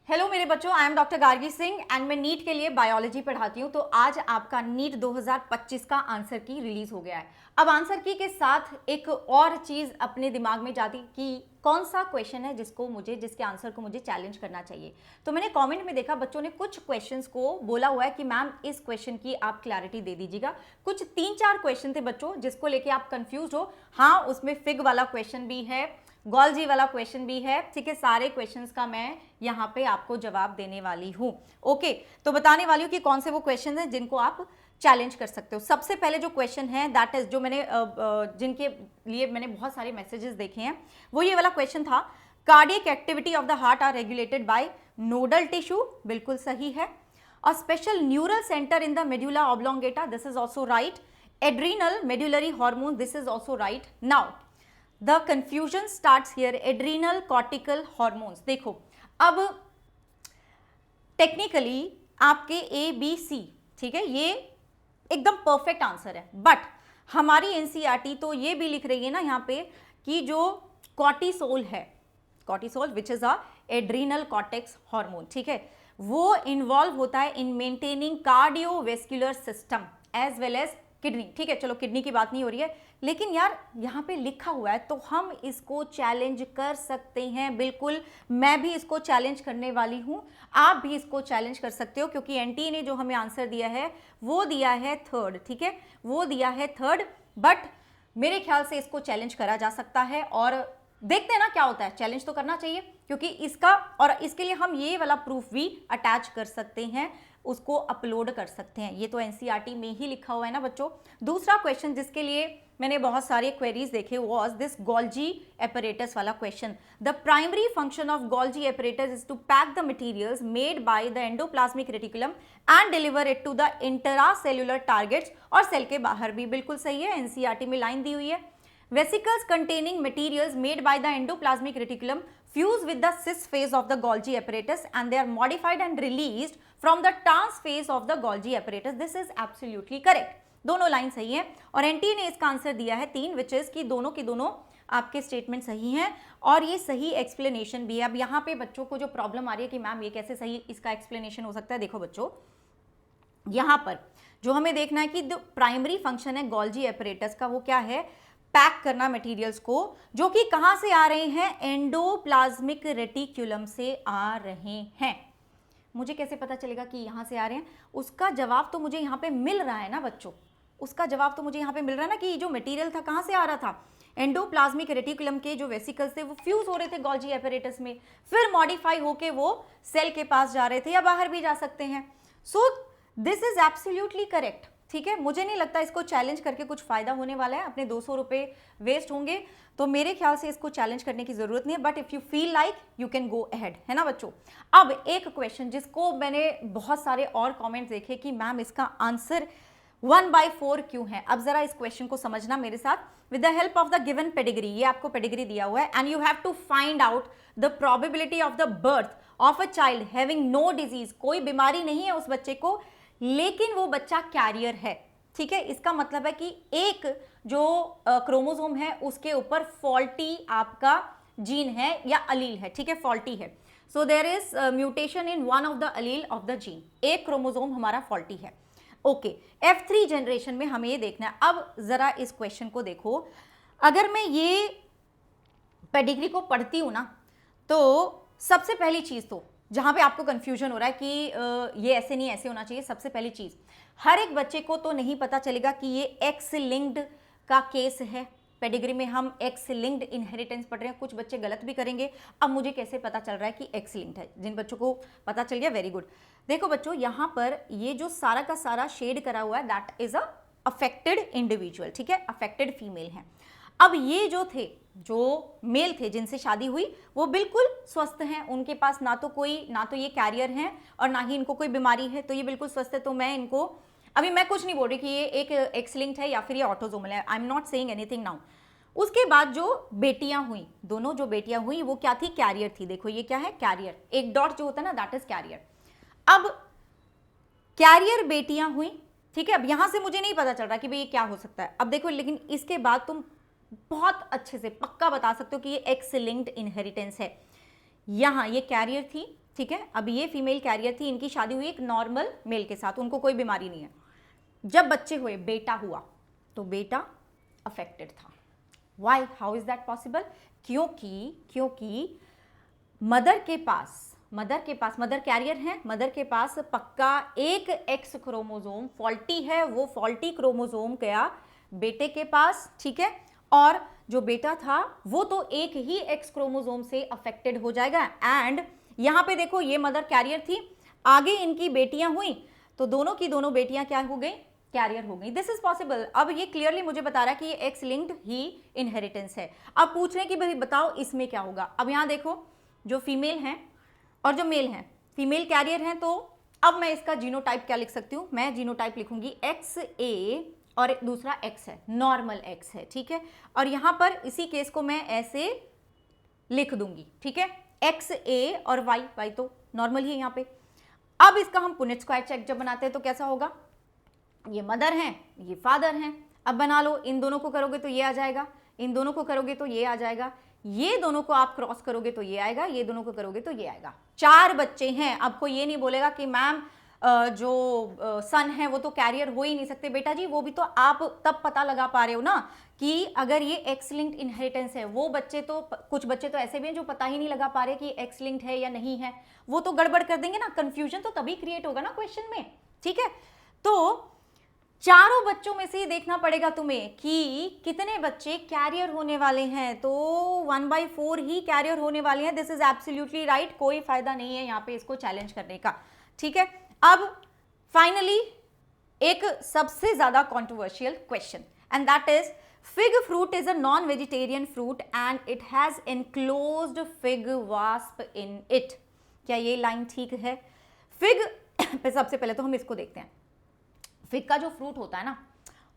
Hello मेरे बच्चों, I am doctor Gargi Singh and मैं नीट के लिए बायोलॉजी पढ़ाती हूँ। तो आज आपका नीट 2025 का आंसर की रिलीज हो गया है। अब आंसर की के साथ एक और चीज अपने दिमाग में जाती कि कौन सा क्वेश्चन है जिसके आंसर को मुझे चैलेंज करना चाहिए। तो मैंने कमेंट में देखा बच्चों ने कुछ क्वेश्चंस को बोला हुआ है कि मैम इस क्वेश्चन की आप क्लैरिटी दे दीजिएगा। कुछ 3-4 क्वेश्चन थे बच्चों जिसको लेके आप कंफ्यूज हो। हाँ, उसमें फिग वाला क्वेश्चन भी है, गॉल्जी वाला क्वेश्चन भी है। ठीक है, सारे क्वेश्चंस का मैं यहाँ पे आपको जवाब देने वाली हूँ। ओके, तो बताने वाली हूँ कि कौन से वो क्वेश्चन हैं जिनको आप चैलेंज कर सकते हो। सबसे पहले जो क्वेश्चन है दैट इज जो मैंने जिनके लिए मैंने बहुत सारे मैसेजेस देखे हैं, वो ये वाला क्वेश्चन था, cardiac activity of the heart are regulated by nodal tissue. बिल्कुल सही है। A special neural centre in the medulla oblongata, this is also right. Adrenal medullary hormone, this is also right. Now the confusion starts here, adrenal cortical hormones. देखो अब technically आपके A B C, ठीक है, ये एकदम perfect answer है, but हमारी NCERT तो ये भी लिख रही है ना यहाँ पे कि जो कॉर्टिसोल है, cortisol which is a adrenal cortex hormone, ठीक है, वो इन्वॉल्व होता है in maintaining cardiovascular system as well as kidney. ठीक है, चलो किडनी की बात नहीं हो रही है, लेकिन यार यहाँ पे लिखा हुआ है तो हम इसको चैलेंज कर सकते हैं। बिल्कुल, मैं भी इसको चैलेंज करने वाली हूँ, आप भी इसको चैलेंज कर सकते हो, क्योंकि एनटीए ने जो हमें आंसर दिया है वो दिया है थर्ड। ठीक है, वो दिया है थर्ड, बट मेरे ख्याल से इसको चैलेंज करा जा सकता है और देखते हैं ना क्या होता है। चैलेंज तो करना चाहिए, क्योंकि इसका और इसके लिए हम ये वाला प्रूफ भी अटैच कर सकते हैं, उसको अपलोड कर सकते हैं। ये तो एनसीईआरटी में ही लिखा हुआ है ना बच्चों। दूसरा क्वेश्चन जिसके लिए मैंने बहुत सारे क्वेरीज देखे वाज दिस गोल्जी एपरेटस वाला question. The primary function of Golgi apparatus is to pack the materials made by the endoplasmic reticulum and deliver it to the intracellular targets, और सेल के बाहर भी। बिल्कुल सही है, एनसीईआरटी में लाइन दी हुई है। Vesicles containing materials made by the endoplasmic reticulum fuse with the cis phase of the Golgi apparatus and they are modified and released from the trans phase of the Golgi apparatus. This is absolutely correct. दोनों line सही है और n t ने इसका answer दिया है 3, which is कि दोनों की दोनों आपके स्टेटमेंट सही हैं और ये सही एक्सप्लेनेशन भी है। अब यहाँ पे बच्चों को जो प्रॉब्लम आ रही है कि मैम ये कैसे सही इसका एक्सप्लेनेशन हो सकता है, देखो बच्चों यहाँ पर जो हमें देखना है कि जो प्राइमरी फंक्शन है गोल्जी एपरेटस का वो क्या है, पैक करना मटेरियल्स को, जो कि कहां से आ रहे हैं, एंडोप्लाज्मिक रेटिक्यूलम से आ रहे हैं। मुझे कैसे पता चलेगा कि यहां से आ रहे हैं? उसका जवाब तो मुझे यहां पे मिल रहा है ना बच्चों, उसका जवाब तो मुझे यहां पे मिल रहा है ना कि जो मटेरियल था कहां से आ रहा था, एंडोप्लाज्मिक रेटिकुलम के जो वेसिकल्स थे वो फ्यूज हो रहे थे गोल्जी एपरेटस में, फिर मॉडिफाई होके वो सेल के पास जा रहे थे या बाहर भी जा सकते हैं। So this is absolutely correct. ठीक है, मुझे नहीं लगता इसको चैलेंज करके कुछ फायदा होने वाला है, अपने 200 रुपए वेस्ट होंगे, तो मेरे ख्याल से इसको चैलेंज करने की जरूरत नहीं है। But if you feel like you can go ahead, है ना बच्चों। अब एक क्वेश्चन जिसको मैंने बहुत सारे और कमेंट्स देखे कि मैम इसका आंसर 1/4 क्यों है। अब जरा इस क्वेश्चन को समझना मेरे साथ। With the help of the given pedigree, ये आपको पेडिग्री दिया हुआ है, and you have to find out the probability of the birth of a child having no disease, कोई बीमारी नहीं है उस बच्चे को, लेकिन वो बच्चा कैरियर है। ठीक है, इसका मतलब है कि एक जो क्रोमोसोम है उसके ऊपर फॉल्टी आपका जीन है या अलील है। ठीक है, फॉल्टी है। So there is mutation in one of the allele of the gene, एक क्रोमोसोम हमारा फॉल्टी है। ओके, F3 जनरेशन में हमें ये देखना है। अब जरा इस क्वेश्चन को देखो, अगर मैं ये पेडिग्री को पढ़ती हूं ना, तो सबसे पहली चीज तो जहां पे आपको कंफ्यूजन हो रहा है कि ये ऐसे नहीं ऐसे होना चाहिए, सबसे पहली चीज, हर एक बच्चे को तो नहीं पता चलेगा कि ये एक्स लिंक्ड का केस है। पेडिग्री में हम एक्स लिंक्ड इनहेरिटेंस पढ़ रहे हैं, कुछ बच्चे गलत भी करेंगे। अब मुझे कैसे पता चल रहा है कि एक्स लिंक्ड है? जिन बच्चों को पता चल गया, वेरी गुड। देखो बच्चों, यहां पर ये जो सारा का सारा शेड करा हुआ है that is a affected individual. ठीक है, अफेक्टेड फीमेल है। अब ये जो थे, जो मेल थे जिनसे शादी हुई, वो बिल्कुल स्वस्थ हैं, उनके पास ना तो ये कैरियर हैं और ना ही इनको कोई बीमारी है, तो ये बिल्कुल स्वस्थ है। तो मैं इनको, अभी मैं कुछ नहीं बोल रही कि ये एक एक्स लिंक्ड है या फिर ये ऑटोसोमल है, I am not saying anything now. उसके बाद जो बेटियां हुई, दोनों जो बेटियां हुई वो क्या थी, कैरियर थी। देखो ये क्या है, कैरियर, एक डॉट जो होता है ना दैट इज कैरियर। अब कैरियर बेटियां हुई, ठीक है। अब यहां से मुझे नहीं पता चल रहा कि भाई ये क्या हो सकता है। अब देखो, लेकिन इसके बाद तुम बहुत अच्छे से पक्का बता सकते हो कि ये एक्स लिंक्ड इनहेरिटेंस है। यहां ये कैरियर थी, ठीक है। अब ये फीमेल कैरियर थी, इनकी शादी हुई एक नॉर्मल मेल के साथ, उनको कोई बीमारी नहीं है। जब बच्चे हुए, बेटा हुआ, तो बेटा अफेक्टेड था। Why, how is that possible? क्योंकि मदर कैरियर है, मदर के पास पक्का एक एक्स क्रोमोसोम फॉल्टी है, वो फॉल्टी क्रोमोसोम गया बेटे के पास, ठीक है। और जो बेटा था वो तो एक ही एक्स क्रोमोसोम से अफेक्टेड हो जाएगा। एंड यहां पे देखो, ये मदर कैरियर थी, आगे इनकी बेटियां हुई, तो दोनों की दोनों बेटियां क्या हो गई? कैरियर हो गई। This is possible. अब ये क्लियरली मुझे बता रहा है कि ये एक्स लिंक्ड ही इनहेरिटेंस है। अब पूछ रहे हैं कि भाई बताओ इसमें क्या होगा। अब यहां देखो, जो फीमेल हैं और जो मेल हैं, फीमेल कैरियर हैं, तो अब मैं इसका जीनोटाइप क्या लिख सकती हूं? मैं जीनोटाइप लिखूंगी XA और दूसरा X है, नॉर्मल X है, ठीक है। और यहां पर इसी केस को मैं ऐसे लिख दूंगी, ठीक है, XA और Y तो नॉर्मल ही है यहां पे। अब इसका हम पुनेट स्क्वायर चेक जब बनाते हैं तो कैसा होगा? ये मदर हैं, ये फादर हैं। अब बना लो, इन दोनों को करोगे तो ये आ जाएगा, इन दोनों को करोगे तो ये आ जाएगा, ये दोनों को आप क्रॉस करोगे तो ये आएगा, ये दोनों को करोगे तो ये आएगा। 4 बच्चे हैं। अब कोई ये नहीं बोलेगा कि मैम जो सन है वो तो कैरियर हो ही नहीं सकते। बेटा जी, वो भी तो आप तब पता लगा पा रहे हो ना कि अगर ये एक्स लिंक्ड इनहेरिटेंस है, वो बच्चे तो, कुछ बच्चे तो ऐसे भी हैं जो पता ही नहीं लगा पा रहे कि एक्स लिंक्ड है या नहीं है, वो तो गड़बड़ कर देंगे ना। कंफ्यूजन तो तभी क्रिएट होगा ना क्वेश्चन में, ठीक है। तो चारों बच्चों में से देखना पड़ेगा तुम्हें कि कितने बच्चे कैरियर होने वाले हैं, तो 1/4 ही कैरियर होने वाले हैं। दिस इज एब्सोल्युटली राइट, कोई फायदा नहीं है यहाँ पे इसको चैलेंज करने का, ठीक है। अब फाइनली एक सबसे ज्यादा controversial question, and that is fig fruit is a non vegetarian fruit and it has enclosed fig wasp in it. क्या ये लाइन ठीक है? फिग पे सबसे पहले तो हम इसको देखते हैं। फिग का जो फ्रूट होता है ना,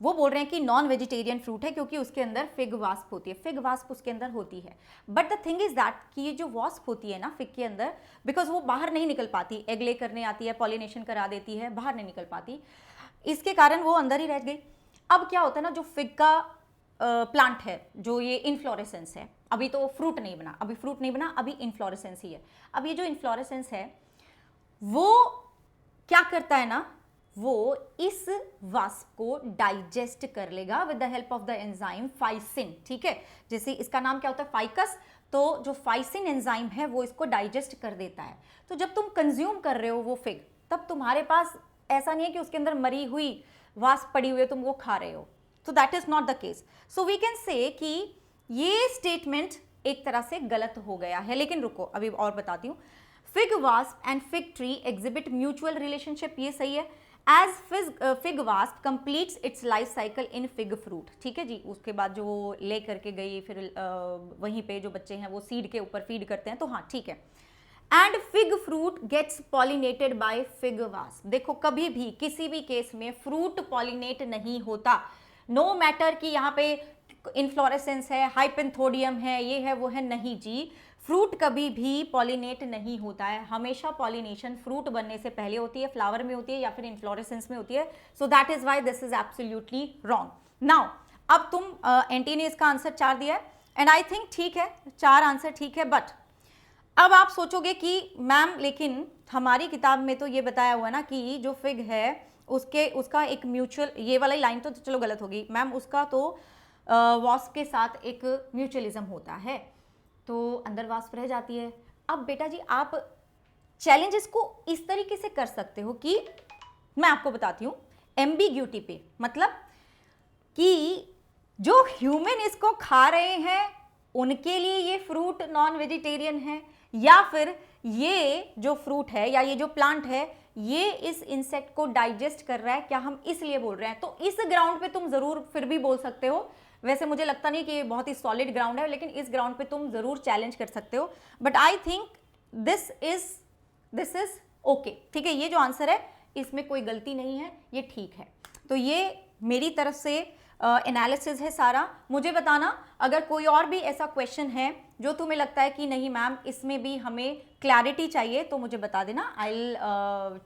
वो बोल रहे हैं कि नॉन वेजिटेरियन फ्रूट है क्योंकि उसके अंदर फिग वास्प होती है, फिग वास्प उसके अंदर होती है। But the thing is that कि ये जो वास्प होती है ना फिग के अंदर, बिकॉज वो बाहर नहीं निकल पाती, एग ले करने आती है, पॉलिनेशन करा देती है, बाहर नहीं निकल पाती, इसके कारण वो अंदर ही रह गई। अब क्या होता है ना, जो फिग का प्लांट है, जो ये इनफ्लोरेसेंस है, अभी तो फ्रूट नहीं बना, अभी इनफ्लोरेसेंस ही है। अब ये जो इनफ्लोरेसेंस है वो क्या करता है ना, वो इस वास्प को डाइजेस्ट कर लेगा with the help of the enzyme ficin, ठीक है। जैसे इसका नाम क्या होता है? फाइकस। तो जो फाइसिन एंजाइम है वो इसको डाइजेस्ट कर देता है। तो जब तुम कंज्यूम कर रहे हो वो फिग, तब तुम्हारे पास ऐसा नहीं है कि उसके अंदर मरी हुई वास्प पड़ी हुई है, तुम वो खा रहे हो। तो that is not the case. So we can say कि ये स्टेटमेंट एक तरह से गलत हो गया है। लेकिन रुको, अभी और बताती हूँ। Fig wasp and fig tree exhibit mutual relationship, ये सही है। As fig wasp completes its life cycle in fig fruit, ठीक है जी। उसके बाद जो वो ले करके गई, फिर वहीं पे जो बच्चे हैं वो सीड के ऊपर फीड करते हैं, तो हाँ ठीक है। And fig fruit gets pollinated by fig wasp. देखो, कभी भी किसी भी केस में फ्रूट पॉलिनेट नहीं होता, नो मैटर कि यहाँ पे इनफ्लोरेसेंस है, हाइपेंथोडियम है, ये है वो है, नहीं जी। फ्रूट कभी भी पॉलिनेट नहीं होता है, हमेशा पॉलिनेशन फ्रूट बनने से पहले होती है, फ्लावर में होती है या फिर इन्फ्लोरेसेंस में होती है। So that is why this is absolutely wrong. Now अब तुम एंटी ने इसका आंसर 4 दिया है एंड आई थिंक ठीक है, 4 आंसर ठीक है। बट अब आप सोचोगे कि मैम लेकिन हमारी किताब में तो ये बताया हुआ ना कि जो फिग है उसका एक म्यूचुअल, ये वाली लाइन तो चलो गलत होगी मैम, उसका तो वास्प के साथ एक म्यूचुअलिज्म होता है, तो अंदर वास्प रह जाती है। अब बेटा जी आप चैलेंजेस को इस तरीके से कर सकते हो कि मैं आपको बताती हूँ एम्बिग्यूटी पे, मतलब कि जो ह्यूमन इसको खा रहे हैं उनके लिए ये फ्रूट नॉन वेजिटेरियन है, या फिर ये जो फ्रूट है या ये जो प्लांट है ये इस इंसेक्ट को डाइजेस्ट कर रहा है, क्या हम इसलिए बोल रहे हैं? तो इस ग्राउंड पे तुम जरूर फिर भी बोल सकते हो। वैसे मुझे लगता नहीं कि ये बहुत ही सॉलिड ग्राउंड है, लेकिन इस ग्राउंड पे तुम जरूर चैलेंज कर सकते हो। But I think this is okay, ठीक है। ये जो आंसर है इसमें कोई गलती नहीं है, ये ठीक है। तो ये मेरी तरफ से एनालिसिस है सारा। मुझे बताना अगर कोई और भी ऐसा क्वेश्चन है जो तुम्हें लगता है कि नहीं मैम इसमें भी हमें क्लैरिटी चाहिए, तो मुझे बता देना। I will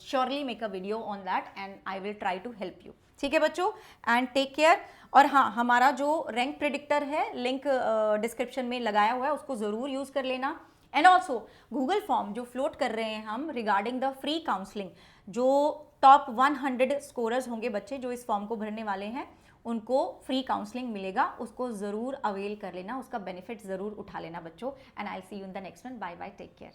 surely make a video on that and I will try to help you, ठीक है बच्चों। And take care. और हाँ, हमारा जो रैंक प्रिडिक्टर है लिंक डिस्क्रिप्शन में लगाया हुआ है, उसको ज़रूर यूज़ कर लेना। एंड ऑल्सो गूगल फॉर्म जो फ्लोट कर रहे हैं हम रिगार्डिंग द फ्री काउंसलिंग, जो टॉप 100 स्कोरर्स होंगे बच्चे जो इस फॉर्म को भरने वाले हैं, उनको फ्री काउंसलिंग मिलेगा, उसको ज़रूर अवेल कर लेना, उसका बेनिफिट ज़रूर उठा लेना बच्चों। And I will see you in the next one. Bye bye, take care.